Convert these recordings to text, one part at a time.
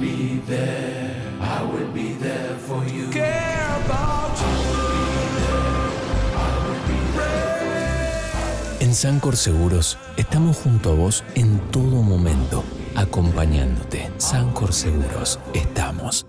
be there, I will be there for you. Care about you. En Sancor Seguros estamos junto a vos en todo momento, acompañándote. Sancor Seguros, estamos.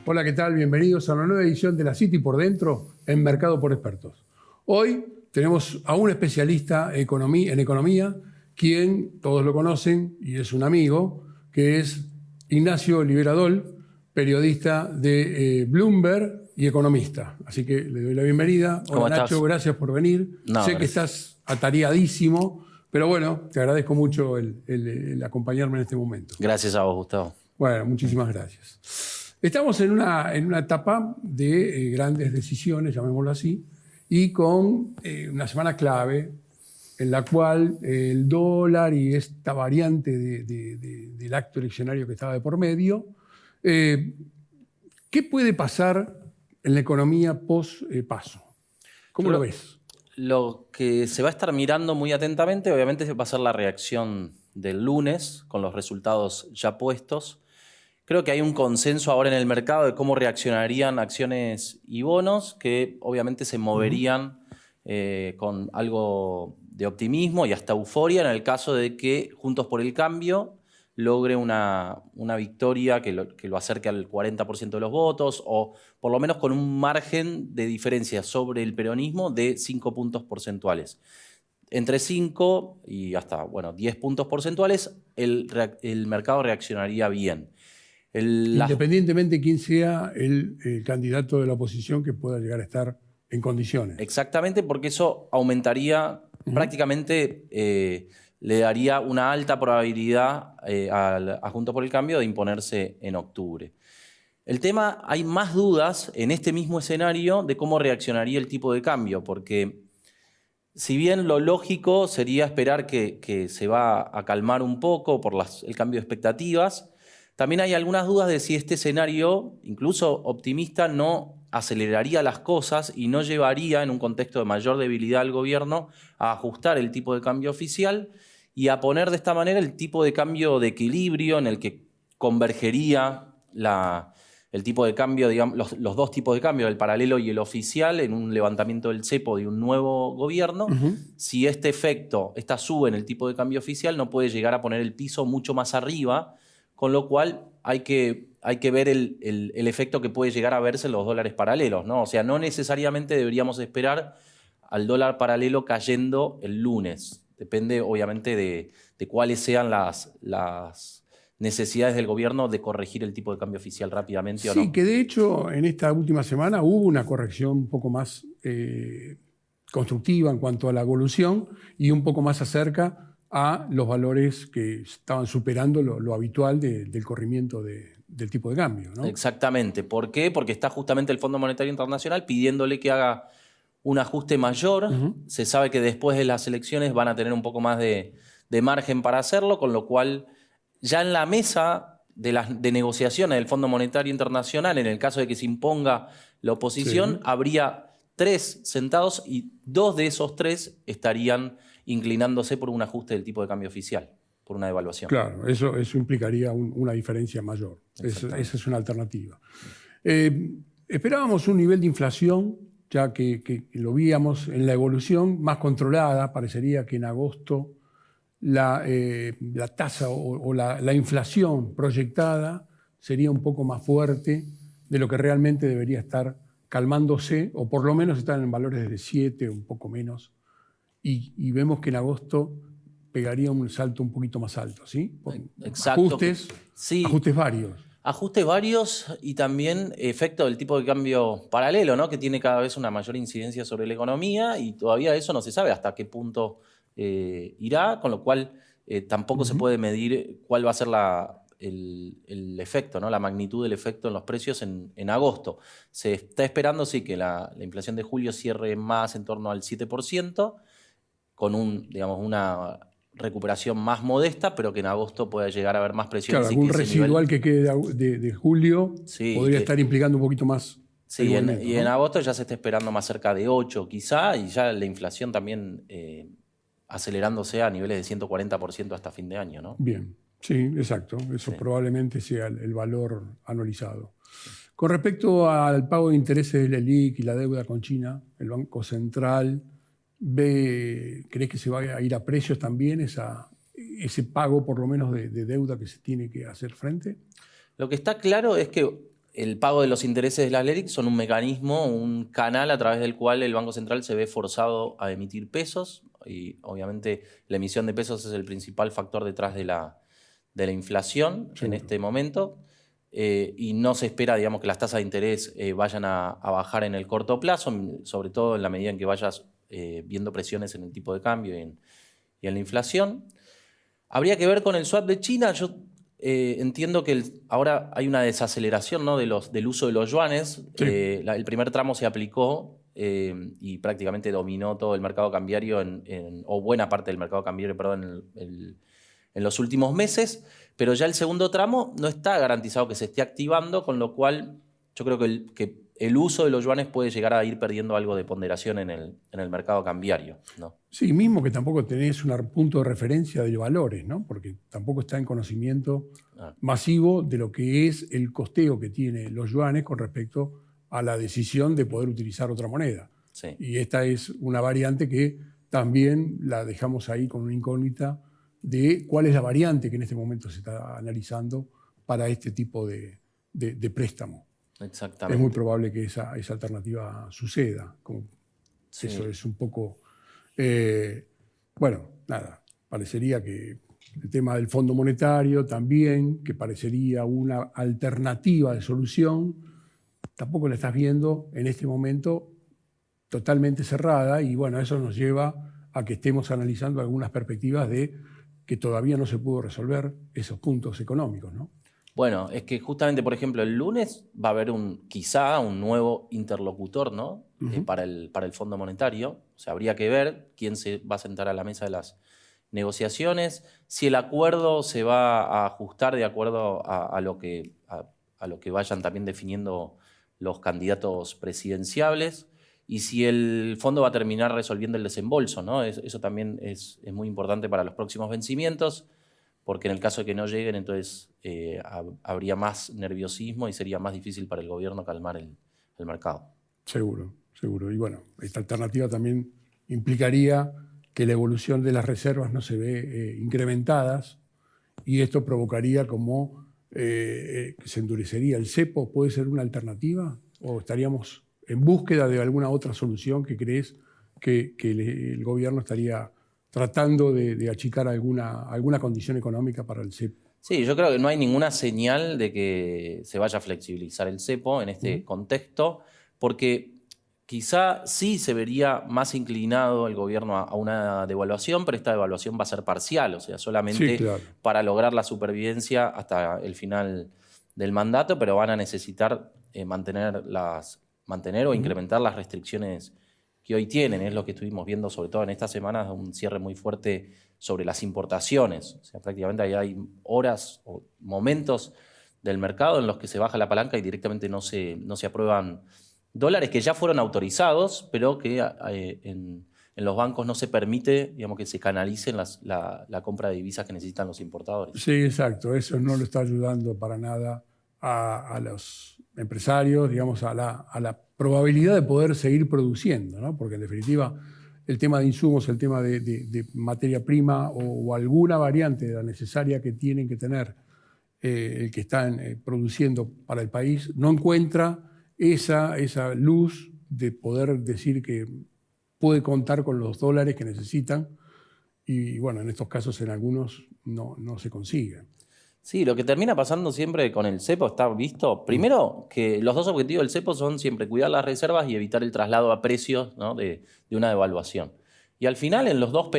Hola, ¿qué tal? Bienvenidos a una nueva edición de La City por Dentro en Mercado por Expertos. Hoy tenemos a un especialista en economía, quien todos lo conocen y es un amigo, que es Ignacio Liberadol, periodista de Bloomberg y economista. Así que le doy la bienvenida. Hola Nacho, gracias por venir. Sé que estás atareadísimo, pero bueno, te agradezco mucho el acompañarme en este momento. Gracias a vos, Gustavo. Bueno, muchísimas gracias. Estamos en una etapa de grandes decisiones, llamémoslo así, y con una semana clave en la cual el dólar y esta variante del acto eleccionario que estaba de por medio, ¿qué puede pasar en la economía post-paso? ¿Cómo lo ves? Lo que se va a estar mirando muy atentamente, obviamente, va a ser la reacción del lunes con los resultados ya puestos. Creo que hay un consenso ahora en el mercado de cómo reaccionarían acciones y bonos, que obviamente se moverían con algo de optimismo y hasta euforia en el caso de que Juntos por el Cambio logre una victoria que lo acerque al 40% de los votos, o por lo menos con un margen de diferencia sobre el peronismo de 5 puntos porcentuales. Entre 5 y hasta 10 puntos porcentuales, el mercado reaccionaría bien. Independientemente de quién sea el candidato de la oposición que pueda llegar a estar en condiciones. Exactamente, porque eso aumentaría prácticamente, le daría una alta probabilidad a Juntos por el Cambio de imponerse en octubre. El tema, hay más dudas en este mismo escenario de cómo reaccionaría el tipo de cambio, porque si bien lo lógico sería esperar que se va a calmar un poco por el cambio de expectativas, también hay algunas dudas de si este escenario, incluso optimista, no aceleraría las cosas y no llevaría, en un contexto de mayor debilidad al gobierno, a ajustar el tipo de cambio oficial y a poner de esta manera el tipo de cambio de equilibrio en el que convergería el tipo de cambio, digamos, los dos tipos de cambio, el paralelo y el oficial, en un levantamiento del cepo de un nuevo gobierno. Si este efecto, esta sube en el tipo de cambio oficial, no puede llegar a poner el piso mucho más arriba, con lo cual hay que ver el efecto que puede llegar a verse en los dólares paralelos, ¿no? O sea, no necesariamente deberíamos esperar al dólar paralelo cayendo el lunes. Depende, obviamente, de cuáles sean las necesidades del gobierno de corregir el tipo de cambio oficial rápidamente o no. Sí, que de hecho en esta última semana hubo una corrección un poco más constructiva en cuanto a la evolución y un poco más acerca a los valores que estaban superando lo habitual del corrimiento del tipo de cambio, ¿no? Exactamente. ¿Por qué? Porque está justamente el Fondo Monetario Internacional pidiéndole que haga un ajuste mayor. Se sabe que después de las elecciones van a tener un poco más de margen para hacerlo, con lo cual ya en la mesa de negociaciones del Fondo Monetario Internacional, en el caso de que se imponga la oposición, habría 3 sentados y 2 de esos 3 estarían inclinándose por un ajuste del tipo de cambio oficial, por una devaluación. Claro, eso implicaría una diferencia mayor. Esa es una alternativa. Esperábamos un nivel de inflación, ya que lo víamos en la evolución más controlada. Parecería que en agosto la tasa o la inflación proyectada sería un poco más fuerte de lo que realmente debería estar calmándose, o por lo menos están en valores de 7, un poco menos. Y vemos que en agosto pegaría un salto un poquito más alto, ¿sí? Exacto. Ajustes varios. Ajustes varios y también efecto del tipo de cambio paralelo, ¿no? Que tiene cada vez una mayor incidencia sobre la economía y todavía eso no se sabe hasta qué punto irá, con lo cual tampoco se puede medir cuál va a ser el efecto, ¿no? La magnitud del efecto en los precios en agosto. Se está esperando, sí, que la inflación de julio cierre más en torno al 7%, con una recuperación más modesta, pero que en agosto pueda llegar a haber más presión. Claro, algún residual que quede de julio podría estar implicando un poquito más. Sí, y en agosto ya se está esperando más cerca de 8 quizá, y ya la inflación también acelerándose a niveles de 140% hasta fin de año, ¿no? Bien, sí, exacto. Eso probablemente sea el valor anualizado. Con respecto al pago de intereses del LELIQ y la deuda con China, el Banco Central ¿crees que se va a ir a precios también ese pago por lo menos de deuda que se tiene que hacer frente? Lo que está claro es que el pago de los intereses de las LELIQ son un mecanismo, un canal a través del cual el Banco Central se ve forzado a emitir pesos y obviamente la emisión de pesos es el principal factor detrás de la inflación en este momento y no se espera, digamos, que las tasas de interés vayan a bajar en el corto plazo, sobre todo en la medida en que vayas viendo presiones en el tipo de cambio y en la inflación. Habría que ver con el swap de China. Yo entiendo que ahora hay una desaceleración, ¿no?, del uso de los yuanes. Sí. El primer tramo se aplicó y prácticamente dominó todo el mercado cambiario, o buena parte del mercado cambiario, perdón, en los últimos meses. Pero ya el segundo tramo no está garantizado que se esté activando, con lo cual yo creo que el uso de los yuanes puede llegar a ir perdiendo algo de ponderación en el mercado cambiario, ¿no? Sí, mismo que tampoco tenés un punto de referencia de valores, ¿no? Porque tampoco está en conocimiento masivo de lo que es el costeo que tiene los yuanes con respecto a la decisión de poder utilizar otra moneda. Sí. Y esta es una variante que también la dejamos ahí con una incógnita de cuál es la variante que en este momento se está analizando para este tipo de préstamo. Exactamente. Es muy probable que esa alternativa suceda. Sí. Eso es un poco... bueno, nada, parecería que el tema del Fondo Monetario también, que parecería una alternativa de solución, tampoco la estás viendo en este momento totalmente cerrada y bueno, eso nos lleva a que estemos analizando algunas perspectivas de que todavía no se pudo resolver esos puntos económicos, ¿no? Bueno, es que justamente, por ejemplo, el lunes va a haber quizá un nuevo interlocutor, ¿no? Para el Fondo Monetario. O sea, habría que ver quién se va a sentar a la mesa de las negociaciones, si el acuerdo se va a ajustar de acuerdo a lo que vayan también definiendo los candidatos presidenciables y si el fondo va a terminar resolviendo el desembolso, ¿no? Eso también es muy importante para los próximos vencimientos, porque en el caso de que no lleguen, entonces habría más nerviosismo y sería más difícil para el gobierno calmar el mercado. Seguro, seguro. Y bueno, esta alternativa también implicaría que la evolución de las reservas no se ve incrementadas y esto provocaría como que se endurecería el cepo. ¿Puede ser una alternativa? ¿O estaríamos en búsqueda de alguna otra solución que crees que el gobierno estaría tratando de achicar alguna condición económica para el cepo? Sí, yo creo que no hay ninguna señal de que se vaya a flexibilizar el cepo en este contexto, porque quizá sí se vería más inclinado el gobierno a una devaluación, pero esta devaluación va a ser parcial, o sea, solamente para lograr la supervivencia hasta el final del mandato, pero van a necesitar mantener o incrementar las restricciones que hoy tienen. Es lo que estuvimos viendo sobre todo en estas semanas, un cierre muy fuerte sobre las importaciones. O sea, prácticamente ahí hay horas o momentos del mercado en los que se baja la palanca y directamente no se aprueban dólares que ya fueron autorizados, pero que en los bancos no se permite, digamos, que se canalicen la compra de divisas que necesitan los importadores. Sí, exacto. Eso no lo está ayudando para nada a los empresarios, digamos, a la probabilidad de poder seguir produciendo, ¿no? Porque en definitiva el tema de insumos, el tema de materia prima o alguna variante de la necesaria que tienen que tener el que están produciendo para el país, no encuentra esa luz de poder decir que puede contar con los dólares que necesitan y bueno, en estos casos en algunos no se consigue. Sí, lo que termina pasando siempre con el cepo está visto. Primero, que los dos objetivos del cepo son siempre cuidar las reservas y evitar el traslado a precios, ¿no?, de una devaluación. Y al final, en los dos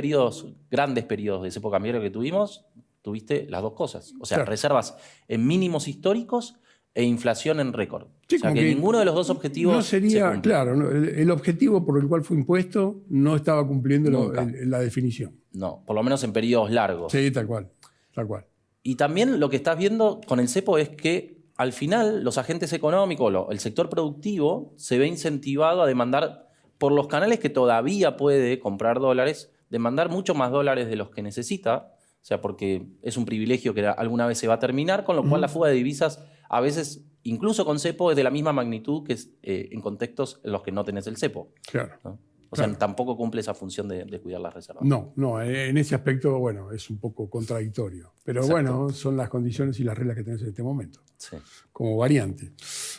grandes periodos de cepo cambiario que tuviste las dos cosas. O sea, claro, reservas en mínimos históricos e inflación en récord. Sí, o sea, que ninguno de los dos objetivos no sería, se cumple. Claro, el objetivo por el cual fue impuesto no estaba cumpliendo la definición. No, por lo menos en periodos largos. Sí, tal cual, tal cual. Y también lo que estás viendo con el cepo es que al final los agentes económicos, el sector productivo, se ve incentivado a demandar por los canales que todavía puede comprar dólares, demandar mucho más dólares de los que necesita, o sea, porque es un privilegio que alguna vez se va a terminar, con lo cual la fuga de divisas a veces, incluso con cepo, es de la misma magnitud que en contextos en los que no tenés el cepo. Claro. ¿No? O sea, tampoco cumple esa función de cuidar las reservas. No, en ese aspecto, bueno, es un poco contradictorio. Pero Exacto. bueno, son las condiciones y las reglas que tenés en este momento, Sí. como variante.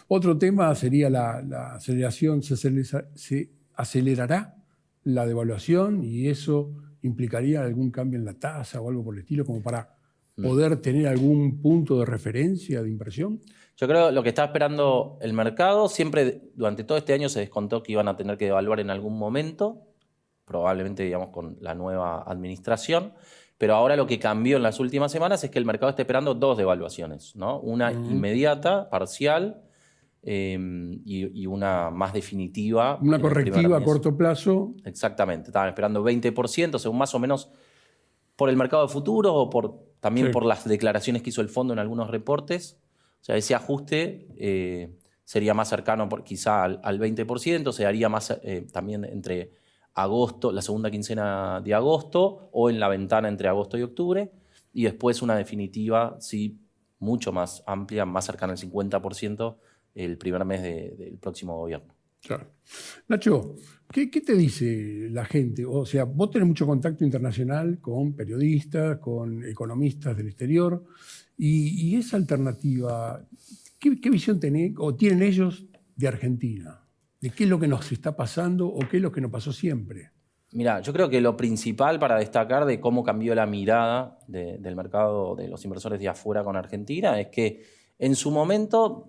Otro tema sería la aceleración. ¿Se acelerará la devaluación y eso implicaría algún cambio en la tasa o algo por el estilo, como para poder tener algún punto de referencia de inversión? Yo creo que lo que está esperando el mercado, siempre durante todo este año se descontó que iban a tener que devaluar en algún momento, probablemente, digamos, con la nueva administración, pero ahora lo que cambió en las últimas semanas es que el mercado está esperando 2 devaluaciones, ¿no? Una inmediata, parcial, y una más definitiva. Una en el primer correctiva a mes. corto plazo. Exactamente, estaban esperando 20%, según más o menos por el mercado de futuros o también Sí. por las declaraciones que hizo el fondo en algunos reportes. O sea, ese ajuste sería más cercano quizá al 20%, se daría más también entre agosto, la segunda quincena de agosto o en la ventana entre agosto y octubre, y después una definitiva, sí, mucho más amplia, más cercana al 50% el primer mes del próximo gobierno. Claro. Nacho, ¿qué te dice la gente? O sea, vos tenés mucho contacto internacional con periodistas, con economistas del exterior, y esa alternativa, ¿qué visión tenés o tienen ellos de Argentina? ¿De qué es lo que nos está pasando o qué es lo que nos pasó siempre? Mira, yo creo que lo principal para destacar de cómo cambió la mirada del mercado de los inversores de afuera con Argentina es que en su momento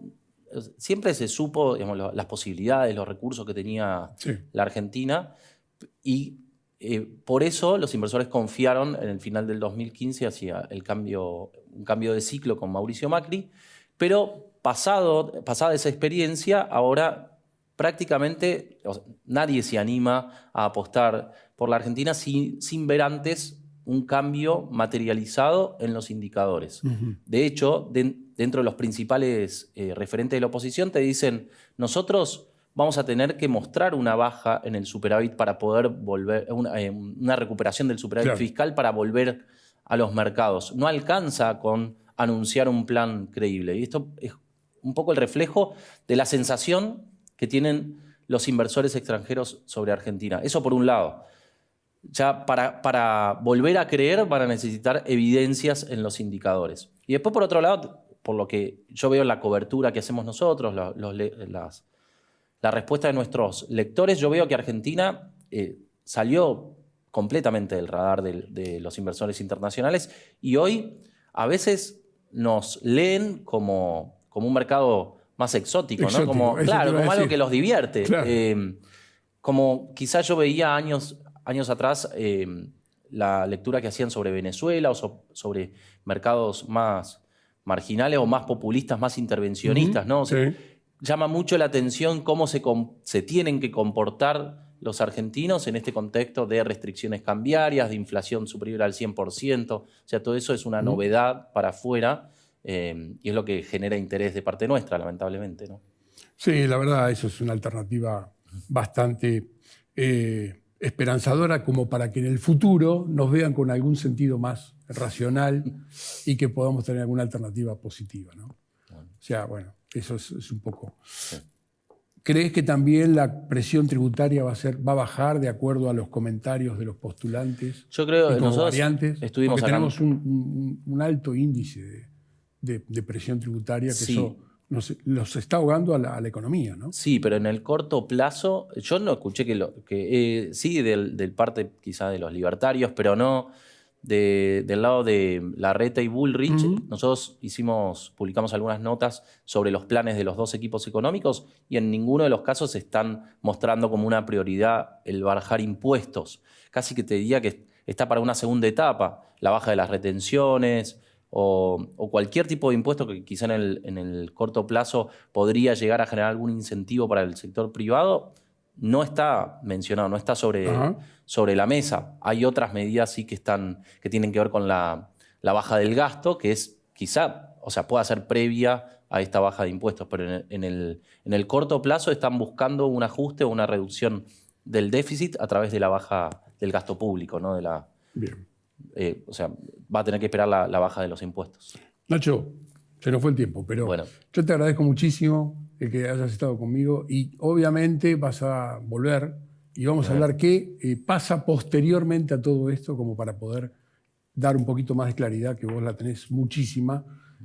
siempre se supo, digamos, las posibilidades, los recursos que tenía Sí. la Argentina, y por eso los inversores confiaron en el final del 2015 hacia un cambio de ciclo con Mauricio Macri, pero pasada esa experiencia, ahora prácticamente nadie se anima a apostar por la Argentina sin ver antes un cambio materializado en los indicadores. De hecho, dentro de los principales referentes de la oposición te dicen, nosotros vamos a tener que mostrar una baja en el superávit para poder volver, una recuperación del superávit Claro. fiscal para volver a los mercados. No alcanza con anunciar un plan creíble. Y esto es un poco el reflejo de la sensación que tienen los inversores extranjeros sobre Argentina. Eso por un lado. Ya para volver a creer van a necesitar evidencias en los indicadores. Y después, por otro lado, por lo que yo veo en la cobertura que hacemos nosotros, la respuesta de nuestros lectores, yo veo que Argentina salió completamente del radar de los inversores internacionales y hoy a veces nos leen como un mercado más exótico, ¿no? Como, eso claro, te iba a como algo decir. que los divierte. Claro. Como quizás yo veía años atrás la lectura que hacían sobre Venezuela o sobre mercados más marginales o más populistas, más intervencionistas, ¿no? O sea, Sí. llama mucho la atención cómo se tienen que comportar los argentinos en este contexto de restricciones cambiarias, de inflación superior al 100%. O sea, todo eso es una novedad para afuera y es lo que genera interés de parte nuestra, lamentablemente, ¿no? Sí, la verdad, eso es una alternativa bastante esperanzadora como para que en el futuro nos vean con algún sentido más racional y que podamos tener alguna alternativa positiva, ¿no? O sea, bueno, eso es un poco... ¿Crees que también la presión tributaria va a bajar de acuerdo a los comentarios de los postulantes? Yo creo y que como nosotros variantes? estuvimos Porque sacando- tenemos un alto índice de presión tributaria que Sí. eso nos está ahogando a la economía, ¿no? Sí, pero en el corto plazo, yo no escuché sí, del parte quizá de los libertarios, pero no del lado de Larreta y Bullrich. Nosotros publicamos algunas notas sobre los planes de los dos equipos económicos y en ninguno de los casos se están mostrando como una prioridad el bajar impuestos. Casi que te diría que está para una segunda etapa, la baja de las retenciones, o cualquier tipo de impuesto que quizá en el corto plazo podría llegar a generar algún incentivo para el sector privado, no está mencionado, no está sobre la mesa. Hay otras medidas sí que tienen que ver con la baja del gasto, que es quizá, o sea, pueda ser previa a esta baja de impuestos, pero en el corto plazo están buscando un ajuste o una reducción del déficit a través de la baja del gasto público, ¿no? Bien. O sea, va a tener que esperar la baja de los impuestos. Nacho, se nos fue el tiempo, pero Bueno. yo te agradezco muchísimo el que hayas estado conmigo y obviamente vas a volver y vamos a hablar qué pasa posteriormente a todo esto como para poder dar un poquito más de claridad, que vos la tenés muchísima,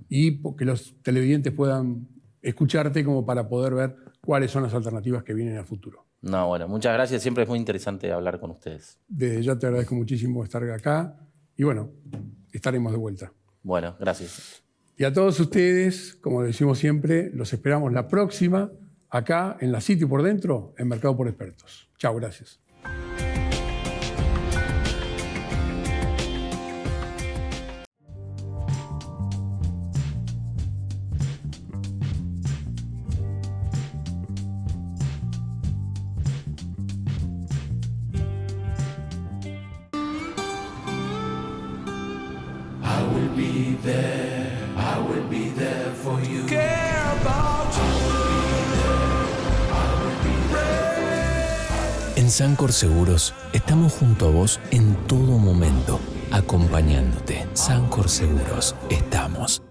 y que los televidentes puedan escucharte como para poder ver cuáles son las alternativas que vienen a futuro. No, bueno, muchas gracias. Siempre es muy interesante hablar con ustedes. Desde ya te agradezco muchísimo estar acá y bueno, estaremos de vuelta. Bueno, gracias. Y a todos ustedes, como decimos siempre, los esperamos la próxima acá en la City por Dentro, en Mercado por Expertos. Chao, gracias. I will be there for you. Care about you. En Sancor Seguros estamos junto a vos en todo momento, acompañándote. Sancor Seguros, estamos.